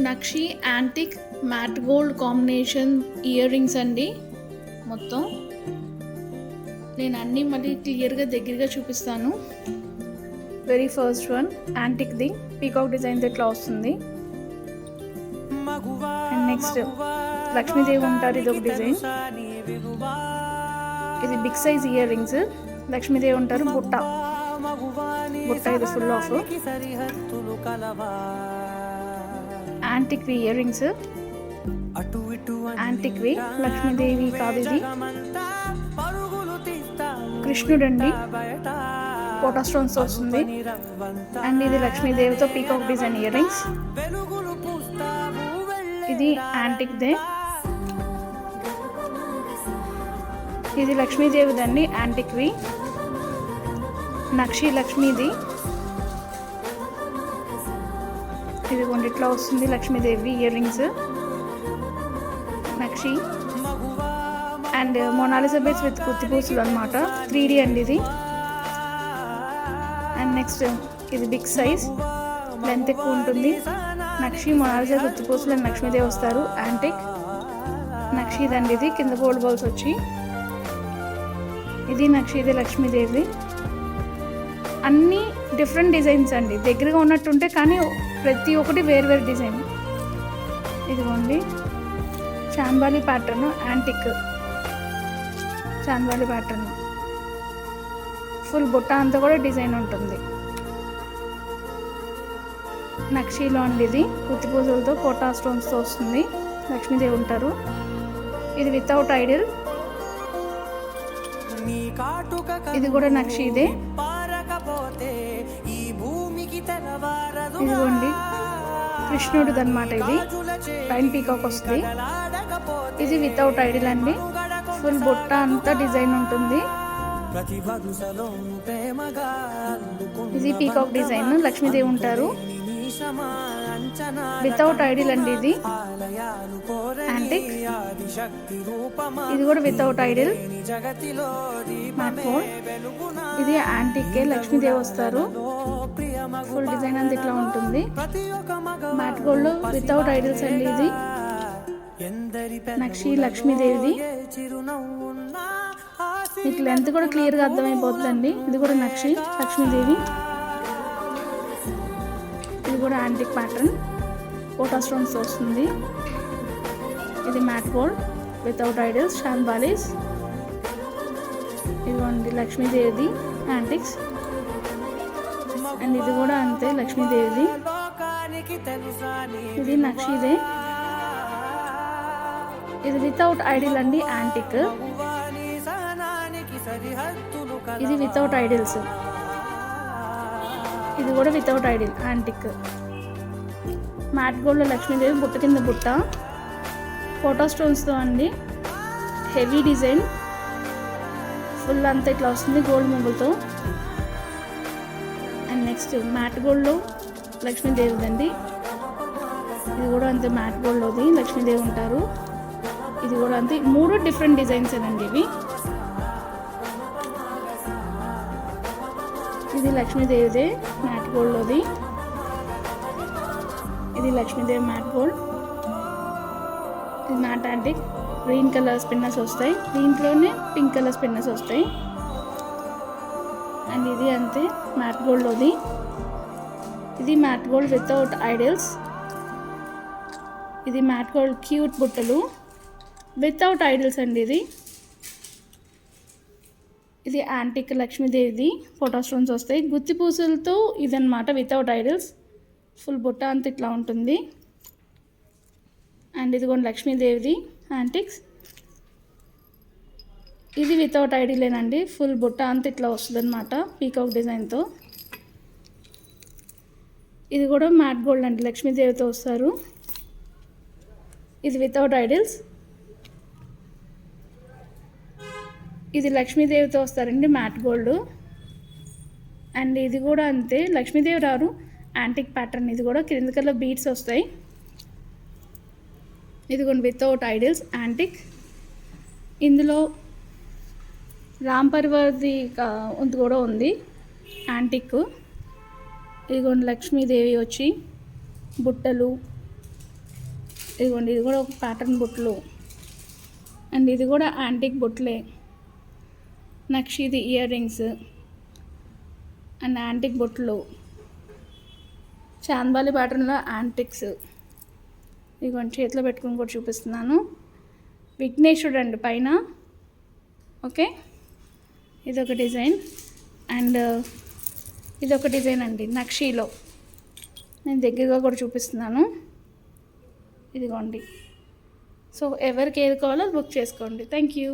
నక్షి antique matte gold combination ear rings అండి. మొత్తం నేను అన్నీ మళ్ళీ క్లియర్గా దగ్గరగా చూపిస్తాను. వెరీ ఫస్ట్ వన్ యాంటిక్ది పీకాక్ డిజైన్ ఇట్లా వస్తుంది. అండ్ నెక్స్ట్ లక్ష్మీదేవి ఉంటారు, ఇది ఒక డిజైన్. ఇది big size ear rings. Lakshmi Devi ఉంటారు, బుట్ట ఇది ఫుల్ ఆఫ్ యాంటిక్వి ఇయర్ రింగ్స్. యాంటిక్వి లక్ష్మీదేవి కాదు, ఇది కృష్ణుడు అండి, కోటా స్టోన్స్ వస్తుంది. అండ్ ఇది లక్ష్మీదేవితో పీకాక్ డిజైన్ ఇయర్ రింగ్స్. ఇది యాంటిక్దే, ఇది లక్ష్మీదేవిదండి యాంటిక్వి. నక్షి లక్ష్మీది, ఇది కొండిట్లో వస్తుంది లక్ష్మీదేవి ఇయర్ రింగ్స్ నక్షి. అండ్ మొనాలిసా బేస్ విత్ కుత్తి పూసలు అనమాట, 3D అండి ఇది. అండ్ నెక్స్ట్ ఇది బిగ్ సైజ్, లెంత్ ఎక్కువ ఉంటుంది. నక్షి మొనాలిసా కుత్తి పూసలు అండ్ లక్ష్మీదేవి వస్తారు. యాంటిక్ నక్షి దండి, ఇది కింద గోల్డ్ బాల్స్ వచ్చి. ఇది నక్షి, ఇది లక్ష్మీదేవి. అన్నీ డిఫరెంట్ డిజైన్స్ అండి, దగ్గరగా ఉన్నట్టుంటే కానీ ప్రతి ఒక్కటి వేరు వేరు డిజైన్. ఇదిగోండి chandbali pattern, antique chandbali pattern, full బుట్ట అంతా కూడా డిజైన్ ఉంటుంది. నక్షీలో అండి, ఇది కుత్తి పూజలతో కోటా స్టోన్స్తో వస్తుంది. లక్ష్మీదేవి ఉంటారు. ఇది వితౌట్ ఐడల్, ఇది కూడా నక్షీదే. ఇదిగోండి కృష్ణుడిది అనమాట, ఇది పైన పీకాక్ వస్తుంది. ఇది వితౌట్ ఐడల్ అండి, ఫుల్ బుట్ట అంతా డిజైన్ ఉంటుంది. ఇది పీకాక్ డిజైన్, లక్ష్మీదేవి ఉంటారు. వితౌట్ ఐడల్ అండి, ఇది యాంటిక్. ఇది కూడా వితౌట్ ఐడల్ మ్యాట్ గోల్డ్. ఇది యాంటిక్, లక్ష్మీదేవి వస్తారు. ఫుల్ డిజైన్ అంతా ఇట్లా ఉంటుంది. మ్యాట్ గోల్డ్ వితౌట్ ఐడల్స్ అండి. ఇది నక్షి లక్ష్మీదేవిది. మీకు లెంత్ కూడా క్లియర్గా అర్థమైపోతుందండి. ఇది కూడా నక్షి లక్ష్మీదేవి. ఇది కూడా యాంటిక్ ప్యాటర్న్, కోటా స్టోన్స్ వస్తుంది. ఇది మ్యాట్ గోల్డ్ వితౌట్ ఐడల్స్, షాన్బాలీస్. ఇదిగోండి లక్ష్మీదేవిది యాంటిక్స్. అండ్ ఇది కూడా అంతే లక్ష్మీదేవిది. ఇది నక్షిదే, ఇది వితౌట్ ఐడల్ అండి యాంటిక్. ఇది వితౌట్ ఐడల్స్, ఇది కూడా without Idol antique. Matte gold Lakshmidevi, బుట్ట కింద బుట్ట, ఫోటో స్టోన్స్తో అండి. హెవీ డిజైన్, ఫుల్ అంతా ఇట్లా వస్తుంది గోల్డ్ ముగ్గులతో. అండ్ నెక్స్ట్ మ్యాట్ గోల్డ్లో లక్ష్మీదేవిదండి. ఇది కూడా అంతే మ్యాట్ గోల్డ్లోది లక్ష్మీదేవి ఉంటారు. ఇది కూడా అంతే, 3 డిఫరెంట్ డిజైన్స్ అండి ఇవి. ఇది లక్ష్మీదేవిదే మ్యాట్ గోల్డ్లోది. ఇది లక్ష్మీదేవి మ్యాట్ గోల్డ్. ఇది matte antique, green colour spinners వస్తాయి, దీంట్లోనే పింక్ కలర్ స్పిన్నర్స్ వస్తాయి. అండ్ ఇది అంతే మ్యాట్ గోల్డ్లోది. ఇది మ్యాట్ గోల్డ్ వితౌట్ ఐడల్స్. ఇది మ్యాట్ గోల్డ్ క్యూట్ బుట్టలు వితౌట్ ఐడల్స్ అండి. ఇది యాంటిక్ లక్ష్మీదేవిది, ఫోటో స్టోన్స్ వస్తాయి, గుత్తి పూసలతో. ఇదన్నమాట వితౌట్ ఐడల్స్, ఫుల్ బుట్ట అంతా ఇట్లా ఉంటుంది. అండ్ ఇది కూడా లక్ష్మీదేవిది యాంటిక్స్. ఇది వితౌట్ ఐడలేనండి, ఫుల్ బుట్ట అంతా ఇట్లా వస్తుంది అనమాట పీకాక్ డిజైన్తో. ఇది కూడా మ్యాట్ గోల్డ్ అండి, లక్ష్మీదేవితో వస్తారు. ఇది వితౌట్ ఐడల్స్. ఇది లక్ష్మీదేవితో వస్తారండి మ్యాట్ గోల్డ్. అండ్ ఇది కూడా అంతే లక్ష్మీదేవి రారు, యాంటిక్ ప్యాటర్న్. ఇది కూడా కింద కలర్ బీడ్స్ వస్తాయి. ఇది కూడా వితౌట్ ఐడల్స్ యాంటిక్. ఇందులో రామ్ పరివార్ది కూడా ఉంది యాంటిక్. ఇదిగోండి లక్ష్మీదేవి వచ్చి బుట్టలు, ఇదిగోండి, ఇది కూడా ఒక ప్యాటర్న్ బుట్లు. అండ్ ఇది కూడా యాంటిక్ బుట్లే. నెక్స్ట్ ఇది ఇయర్ రింగ్స్ అండ్ యాంటిక్ బుట్లు, చాంద్బాలి ప్యాటర్న్లో యాంటిక్స్. ఇదిగోండి చేతిలో పెట్టుకుని కూడా చూపిస్తున్నాను. విఘ్నేశ్వరుడు అండి పైన. ఓకే, ఇదొక డిజైన్. అండ్ ఇదొక డిజైన్ అండి నక్షీలో. నేను దగ్గరగా కూడా చూపిస్తున్నాను. ఇదిగోండి. సో ఎవరికి ఏది కావాలో బుక్ చేసుకోండి. Thank you.